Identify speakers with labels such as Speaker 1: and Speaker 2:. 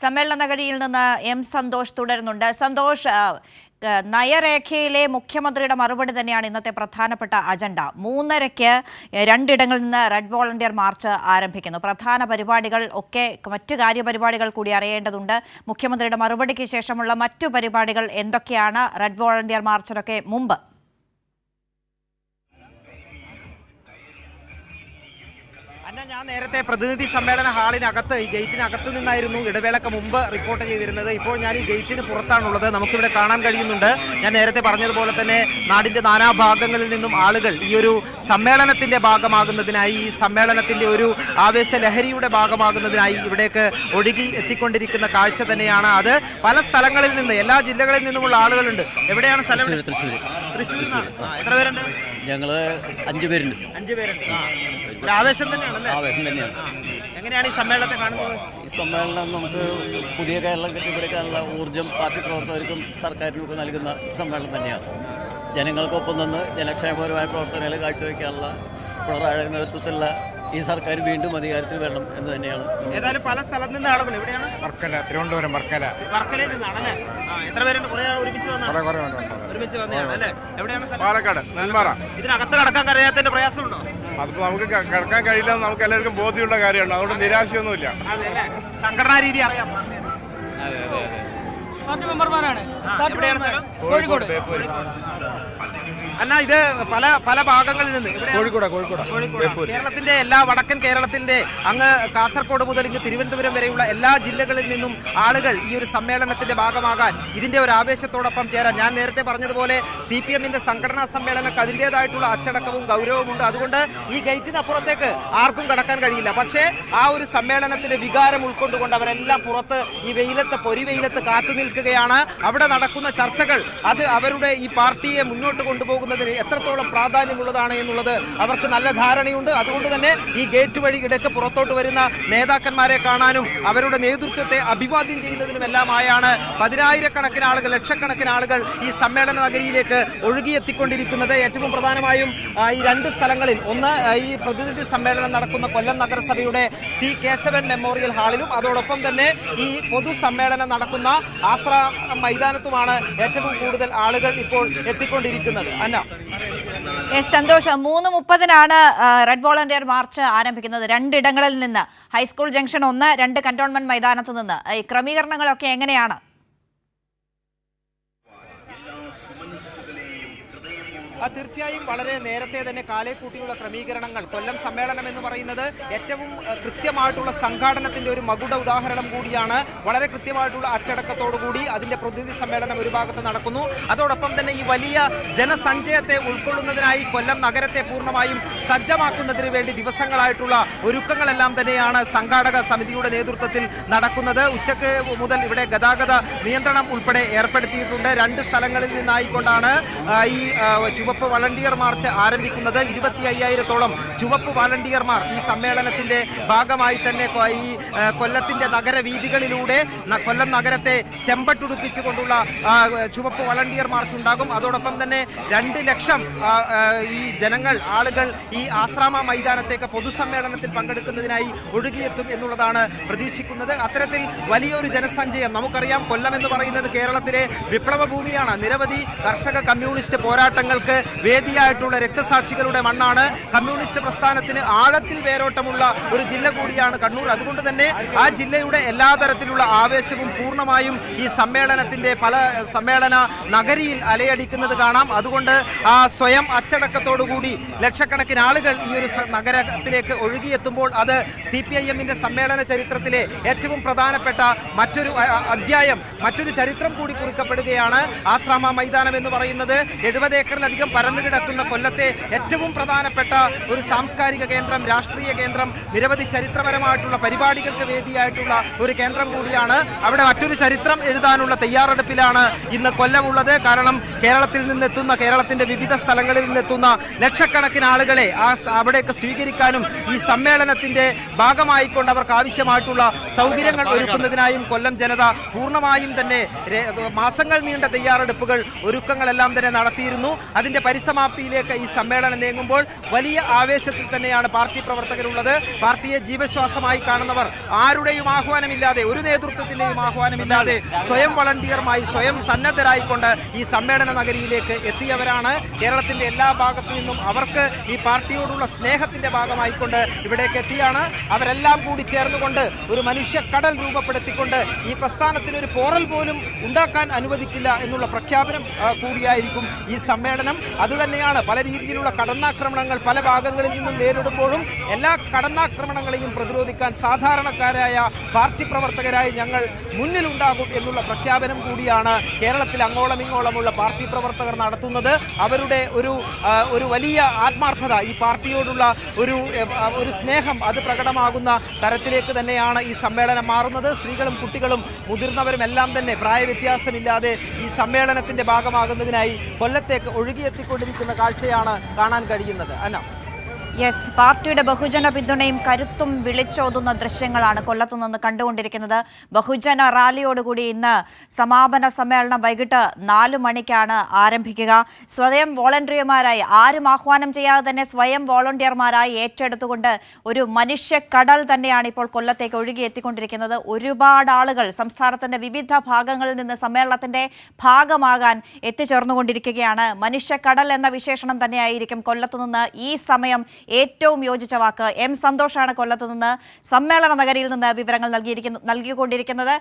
Speaker 1: സമ്മേളന നഗരിയിൽ നിന്ന് എം സന്തോഷ് തുടരുന്നുണ്ട്. സന്തോഷ്, നയരേഖയിലെ മുഖ്യമന്ത്രിയുടെ മറുപടി തന്നെയാണ് ഇന്നത്തെ പ്രധാനപ്പെട്ട അജണ്ട. 3:30-ക്ക് രണ്ടിടങ്ങളിൽ നിന്ന് റെഡ് വോളണ്ടിയർ മാർച്ച് ആരംഭിക്കുന്നു. പ്രധാന പരിപാടികൾ ഒക്കെ മറ്റു കാര്യപരിപാടികൾ കൂടി അറിയേണ്ടതുണ്ട്. മുഖ്യമന്ത്രിയുടെ മറുപടിക്ക് ശേഷമുള്ള മറ്റു പരിപാടികൾ എന്തൊക്കെയാണ് റെഡ് വോളണ്ടിയർ മാർച്ചിനൊക്കെ മുമ്പ്?
Speaker 2: ഞാൻ നേരത്തെ പ്രതിനിധി സമ്മേളന ഹാളിനകത്ത് ഈ ഗേറ്റിനകത്ത് നിന്നായിരുന്നു ഇടവേളക്ക് മുമ്പ് റിപ്പോർട്ട് ചെയ്തിരുന്നത്. ഇപ്പോൾ ഞാൻ ഈ ഗേറ്റിന് പുറത്താണുള്ളത്. നമുക്കിവിടെ കാണാൻ കഴിയുന്നുണ്ട്. ഞാൻ നേരത്തെ പറഞ്ഞതുപോലെ തന്നെ നാടിൻ്റെ നാനാഭാഗങ്ങളിൽ നിന്നും ആളുകൾ ഈ ഒരു സമ്മേളനത്തിൻ്റെ ഭാഗമാകുന്നതിനായി, ഈ സമ്മേളനത്തിൻ്റെ ഒരു ആവേശ ലഹരിയുടെ ഭാഗമാകുന്നതിനായി ഇവിടേക്ക് ഒഴുകി എത്തിക്കൊണ്ടിരിക്കുന്ന കാഴ്ച തന്നെയാണ്. അത് പല സ്ഥലങ്ങളിൽ നിന്ന്, എല്ലാ ജില്ലകളിൽ നിന്നുമുള്ള ആളുകളുണ്ട്. എവിടെയാണ് സ്ഥലം?
Speaker 3: തൃശ്ശൂർ.
Speaker 2: എത്ര പേരുണ്ട്?
Speaker 3: ഞങ്ങള് 5 പേരുണ്ട്.
Speaker 2: 5 പേരുണ്ട്. ആവേശം തന്നെയാണ്.
Speaker 3: ആവേശം തന്നെയാണ്.
Speaker 2: എങ്ങനെയാണ് ഈ സമ്മേളനത്തെ കാണുന്നത്?
Speaker 3: ഈ സമ്മേളനം നമുക്ക് പുതിയ കേരളം കെട്ടിപ്പടുക്കാനുള്ള ഊർജ്ജം പാർട്ടി പ്രവർത്തകർക്കും സർക്കാരിനുമൊക്കെ നൽകുന്ന സമ്മേളനം തന്നെയാണ്. ജനങ്ങൾക്കൊപ്പം നിന്ന് ജനക്ഷേമപരമായ പ്രവർത്തനങ്ങൾ കാഴ്ചവെക്കാനുള്ള പിണറായി നേതൃത്വത്തിലുള്ള ഈ സർക്കാർ വീണ്ടും അധികാരത്തിൽ വരണം എന്ന് തന്നെയാണ്.
Speaker 2: ഏതായാലും പല സ്ഥലത്ത് നിന്ന് ആളുകൾ എവിടെയാണ്?
Speaker 4: വർക്കല, തിരുവനന്തപുരം
Speaker 2: വർക്കലയിൽ നിന്നാണല്ലേ? എത്ര പേരുണ്ട്? കുറെ ഒരുമിച്ച് വന്നല്ലേ? എവിടെയാണ്?
Speaker 4: പാലക്കാട്, നെന്മാറ.
Speaker 2: ഇതിനകത്ത് കടക്കാൻ കഴിയാത്തതിന്റെ പ്രയാസമുണ്ടോ?
Speaker 4: അതിപ്പോ നമുക്ക് കിടക്കാൻ കഴിയില്ല, നമുക്ക് എല്ലാവർക്കും ബോധ്യമുള്ള കാര്യമാണ്. അതുകൊണ്ട് നിരാശയൊന്നുമില്ല.
Speaker 2: സംഘടനാ രീതി അറിയാം.
Speaker 5: പാർട്ടി മെമ്പർമാരാണ്.
Speaker 2: കോഴിക്കോട്. അല്ല, ഇത് പല പല ഭാഗങ്ങളിൽ നിന്ന്
Speaker 4: കോഴിക്കോട്.
Speaker 2: കേരളത്തിന്റെ എല്ലാ വടക്കൻ കേരളത്തിന്റെ അങ്ങ് കാസർഗോഡ് മുതൽ ഇങ്ങ് തിരുവനന്തപുരം വരെയുള്ള എല്ലാ ജില്ലകളിൽ നിന്നും ആളുകൾ ഈ ഒരു സമ്മേളനത്തിന്റെ ഭാഗമാകാൻ, ഇതിന്റെ ഒരു ആവേശത്തോടൊപ്പം ചേരാൻ. ഞാൻ നേരത്തെ പറഞ്ഞതുപോലെ CPM-ന്റെ സംഘടനാ സമ്മേളനക്ക് അതിൻ്റെതായിട്ടുള്ള അച്ചടക്കവും ഗൗരവമുണ്ട്. അതുകൊണ്ട് ഈ ഗേറ്റിനപ്പുറത്തേക്ക് ആർക്കും കടക്കാൻ കഴിയില്ല. പക്ഷേ ആ ഒരു സമ്മേളനത്തിന്റെ വികാരം ഉൾക്കൊണ്ടുകൊണ്ട് അവരെല്ലാം പുറത്ത് ഈ വെയിലത്ത്, പൊരിവെയിലത്ത് കാത്തു നിൽക്കുകയാണ്. അവിടെ നടക്കുന്ന ചർച്ചകൾ അത് അവരുടെ ഈ പാർട്ടിയെ മുന്നോട്ട് കൊണ്ടുപോകുന്നതിന് എത്രത്തോളം പ്രാധാന്യമുള്ളതാണ് എന്നുള്ളത് അവർക്ക് നല്ല ധാരണയുണ്ട്. അതുകൊണ്ട് തന്നെ ഈ ഗേറ്റ് വഴി ഇടയ്ക്ക് പുറത്തോട്ട് വരുന്ന നേതാക്കന്മാരെ കാണാനും അവരുടെ നേതൃത്വത്തെ അഭിവാദ്യം ചെയ്യുന്നതിനുമെല്ലാമായാണ് പതിനായിരക്കണക്കിന് ആളുകൾ, ലക്ഷക്കണക്കിന് ആളുകൾ ഈ സമ്മേളന നഗരിയിലേക്ക് ഒഴുകിയെത്തിക്കൊണ്ടിരിക്കുന്നത്. ഏറ്റവും പ്രധാനമായും ഈ 2 സ്ഥലങ്ങളിൽ, ഒന്ന് ഈ പ്രതിനിധി സമ്മേളനം നടക്കുന്ന കൊല്ലം നഗരസഭയുടെ C. കേശവൻ മെമ്മോറിയൽ ഹാളിലും അതോടൊപ്പം തന്നെ ഈ പൊതുസമ്മേളനം നടക്കുന്ന ആശ്രാം മൈതാനത്തുമാണ് ഏറ്റവും കൂടുതൽ ആളുകൾ ഇപ്പോൾ എത്തിക്കൊണ്ടിരിക്കുന്നത്.
Speaker 1: സന്തോഷ്, 3:30-നാണ് റെഡ് വോളണ്ടിയർ മാർച്ച് ആരംഭിക്കുന്നത്. 2 ഇടങ്ങളിൽ നിന്ന്, ഹൈസ്കൂൾ ജംഗ്ഷൻ 1, 2 കന്റോൺമെന്റ് മൈതാനത്ത് നിന്ന്. ഈ ക്രമീകരണങ്ങളൊക്കെ എങ്ങനെയാണ്?
Speaker 2: തീർച്ചയായും വളരെ നേരത്തെ തന്നെ കാലേക്കൂട്ടിയുള്ള ക്രമീകരണങ്ങൾ. കൊല്ലം സമ്മേളനം എന്ന് പറയുന്നത് ഏറ്റവും കൃത്യമായിട്ടുള്ള സംഘാടനത്തിന്റെ ഒരു മകുട ഉദാഹരണം കൂടിയാണ്. വളരെ കൃത്യമായിട്ടുള്ള അച്ചടക്കത്തോടുകൂടി അതിന്റെ പ്രതിനിധി സമ്മേളനം ഒരു ഭാഗത്ത് നടക്കുന്നു. അതോടൊപ്പം തന്നെ ഈ വലിയ ജനസഞ്ചയത്തെ ഉൾക്കൊള്ളുന്നതിനായി കൊല്ലം നഗരത്തെ പൂർണ്ണമായും സജ്ജമാക്കുന്നതിന് വേണ്ടി ദിവസങ്ങളായിട്ടുള്ള ഒരുക്കങ്ങളെല്ലാം തന്നെയാണ് സംഘാടക സമിതിയുടെ നേതൃത്വത്തിൽ നടക്കുന്നത്. ഉച്ചക്ക് മുതൽ ഇവിടെ ഗതാഗത നിയന്ത്രണം ഉൾപ്പെടെ ഏർപ്പെടുത്തിയിട്ടുണ്ട്. 2 സ്ഥലങ്ങളിൽ നിന്നായിക്കൊണ്ടാണ് ഈ ചുവപ്പ് വളണ്ടിയർ മാർച്ച് ആരംഭിക്കുന്നത്. 25,000-ഓളം ചുവപ്പ് വളണ്ടിയർമാർ ഈ സമ്മേളനത്തിന്റെ ഭാഗമായി തന്നെ ഈ കൊല്ലത്തിന്റെ നഗരവീഥികളിലൂടെ കൊല്ലം നഗരത്തെ ചെമ്പട്ടുടുപ്പിച്ചുകൊണ്ടുള്ള ചുവപ്പ് വളണ്ടിയർ മാർച്ച് ഉണ്ടാകും. അതോടൊപ്പം തന്നെ 2 ലക്ഷം ഈ ജനങ്ങൾ, ആളുകൾ ഈ ആശ്രാമ മൈതാനത്തേക്ക് പൊതുസമ്മേളനത്തിൽ പങ്കെടുക്കുന്നതിനായി ഒഴുകിയെത്തും എന്നുള്ളതാണ് പ്രതീക്ഷിക്കുന്നത്. അത്തരത്തിൽ വലിയൊരു ജനസഞ്ചയം. നമുക്കറിയാം, കൊല്ലം എന്ന് പറയുന്നത് കേരളത്തിലെ വിപ്ലവ ഭൂമിയാണ്. നിരവധി കർഷക കമ്മ്യൂണിസ്റ്റ് പോരാട്ടങ്ങൾക്ക് വേദിയായിട്ടുള്ള രക്തസാക്ഷികളുടെ മണ്ണാണ്. കമ്മ്യൂണിസ്റ്റ് പ്രസ്ഥാനത്തിന് ആഴത്തിൽ വേരോട്ടമുള്ള ഒരു ജില്ല കൂടിയാണ് കണ്ണൂർ. അതുകൊണ്ട് തന്നെ ആ ജില്ലയുടെ എല്ലാ തരത്തിലുള്ള ആവേശവും പൂർണ്ണമായും ഈ സമ്മേളനത്തിന്റെ സമ്മേളന നഗരിയിൽ അലയടിക്കുന്നത് കാണാം. അതുകൊണ്ട് ആ സ്വയം അച്ചടക്കത്തോടുകൂടി ലക്ഷക്കണക്കിന് ആളുകൾ ഈ ഒരു നഗരത്തിലേക്ക് ഒഴുകിയെത്തുമ്പോൾ അത് CPIM-ന്റെ സമ്മേളന ചരിത്രത്തിലെ ഏറ്റവും പ്രധാനപ്പെട്ട മറ്റൊരു അധ്യായം, മറ്റൊരു ചരിത്രം കൂടി കുറിക്കപ്പെടുകയാണ്. ആശ്രാമ മൈതാനം എന്ന് പറയുന്നത് 70 ഏക്കറിലധികം പരന്നു കിടക്കുന്ന കൊല്ലത്തെ ഏറ്റവും പ്രധാനപ്പെട്ട ഒരു സാംസ്കാരിക കേന്ദ്രം, രാഷ്ട്രീയ കേന്ദ്രം, നിരവധി ചരിത്രപരമായിട്ടുള്ള പരിപാടികൾക്ക് വേദിയായിട്ടുള്ള ഒരു കേന്ദ്രം കൂടിയാണ്. അവിടെ മറ്റൊരു ചരിത്രം എഴുതാനുള്ള തയ്യാറെടുപ്പിലാണ് ഇന്ന് കൊല്ലമുള്ളത്. കാരണം കേരളത്തിൽ നിന്നെത്തുന്ന, കേരളത്തിന്റെ വിവിധ സ്ഥലങ്ങളിൽ നിന്നെത്തുന്ന ലക്ഷക്കണക്കിന് ആളുകളെ അവിടേക്ക് സ്വീകരിക്കാനും ഈ സമ്മേളനത്തിന്റെ ഭാഗമായിക്കൊണ്ട് അവർക്ക് ആവശ്യമായിട്ടുള്ള സൗകര്യങ്ങൾ ഒരുക്കുന്നതിനായും കൊല്ലം ജനത പൂർണ്ണമായും തന്നെ മാസങ്ങൾ നീണ്ട തയ്യാറെടുപ്പുകൾ, ഒരുക്കങ്ങളെല്ലാം തന്നെ നടത്തിയിരുന്നു. അതിന്റെ അതിന്റെ പരിസമാപ്തിയിലേക്ക് ഈ സമ്മേളനം നീങ്ങുമ്പോൾ വലിയ ആവേശത്തിൽ തന്നെയാണ് പാർട്ടി പ്രവർത്തകരുള്ളത്. പാർട്ടിയെ ജീവശ്വാസമായി കാണുന്നവർ ആരുടെയും ആഹ്വാനമില്ലാതെ, ഒരു നേതൃത്വത്തിന്റെയും ആഹ്വാനമില്ലാതെ സ്വയം വളണ്ടിയർമായി, സ്വയം സന്നദ്ധരായിക്കൊണ്ട് ഈ സമ്മേളന നഗരിയിലേക്ക് എത്തിയവരാണ്. കേരളത്തിന്റെ എല്ലാ ഭാഗത്തു നിന്നും അവർക്ക് ഈ പാർട്ടിയോടുള്ള സ്നേഹത്തിന്റെ ഭാഗമായിക്കൊണ്ട് ഇവിടേക്ക് എത്തിയാണ്. അവരെല്ലാം കൂടി ചേർന്നുകൊണ്ട് ഒരു മനുഷ്യക്കടൽ രൂപപ്പെടുത്തിക്കൊണ്ട് ഈ പ്രസ്ഥാനത്തിന് ഒരു പോറൽ പോലും ഉണ്ടാക്കാൻ അനുവദിക്കില്ല എന്നുള്ള പ്രഖ്യാപനം കൂടിയായിരിക്കും ഈ സമ്മേളനം. അതുതന്നെയാണ് പല രീതിയിലുള്ള കടന്നാക്രമണങ്ങൾ പല ഭാഗങ്ങളിൽ നിന്നും നേരിടുമ്പോഴും എല്ലാ കടന്നാക്രമണങ്ങളെയും പ്രതിരോധിക്കാൻ സാധാരണക്കാരായ പാർട്ടി പ്രവർത്തകരായി ഞങ്ങൾ മുന്നിലുണ്ടാകും എന്നുള്ള പ്രഖ്യാപനം കൂടിയാണ് കേരളത്തിൽ അങ്ങോളം ഇങ്ങോളമുള്ള പാർട്ടി പ്രവർത്തകർ നടത്തുന്നത്. അവരുടെ ഒരു വലിയ ആത്മാർത്ഥത, ഈ പാർട്ടിയോടുള്ള ഒരു സ്നേഹം അത് പ്രകടമാകുന്ന തരത്തിലേക്ക് തന്നെയാണ് ഈ സമ്മേളനം മാറുന്നത്. സ്ത്രീകളും കുട്ടികളും മുതിർന്നവരും എല്ലാം തന്നെ പ്രായവ്യത്യാസമില്ലാതെ ഈ സമ്മേളനത്തിന്റെ ഭാഗമാകുന്നതിനായി കൊല്ലത്തേക്ക് ഒഴുകിയെത്തിക്കൊണ്ടിരിക്കുന്ന കാഴ്ചയാണ് കാണാൻ കഴിയുന്നത്. അന്ന,
Speaker 1: യെസ്, പാർട്ടിയുടെ ബഹുജന പിന്തുണയും കരുത്തും വിളിച്ചോതുന്ന ദൃശ്യങ്ങളാണ് കൊല്ലത്തു നിന്ന് കണ്ടുകൊണ്ടിരിക്കുന്നത്. ബഹുജന റാലിയോടുകൂടി ഇന്ന് സമാപന സമ്മേളനം വൈകിട്ട് 4 മണിക്കാണ് ആരംഭിക്കുക. സ്വയം വോളണ്ടിയർമാരായി, ആരും ആഹ്വാനം ചെയ്യാതെ തന്നെ സ്വയം വോളണ്ടിയർമാരായി ഏറ്റെടുത്തുകൊണ്ട് ഒരു മനുഷ്യക്കടൽ തന്നെയാണ് ഇപ്പോൾ കൊല്ലത്തേക്ക് ഒഴുകി എത്തിക്കൊണ്ടിരിക്കുന്നത്. ഒരുപാട് ആളുകൾ സംസ്ഥാനത്തിന്റെ വിവിധ ഭാഗങ്ങളിൽ നിന്ന് സമ്മേളനത്തിന്റെ ഭാഗമാകാൻ എത്തിച്ചേർന്നുകൊണ്ടിരിക്കുകയാണ്. മനുഷ്യക്കടൽ എന്ന വിശേഷണം തന്നെയായിരിക്കും കൊല്ലത്തു നിന്ന് ഈ സമയം ഏറ്റവും യോജിച്ച വാക്ക്. എം സന്തോഷാണ് കൊല്ലത്ത് നിന്ന് സമ്മേളന നഗരിയിൽ നിന്ന് വിവരങ്ങൾ നൽകിക്കൊണ്ടിരിക്കുന്നത്.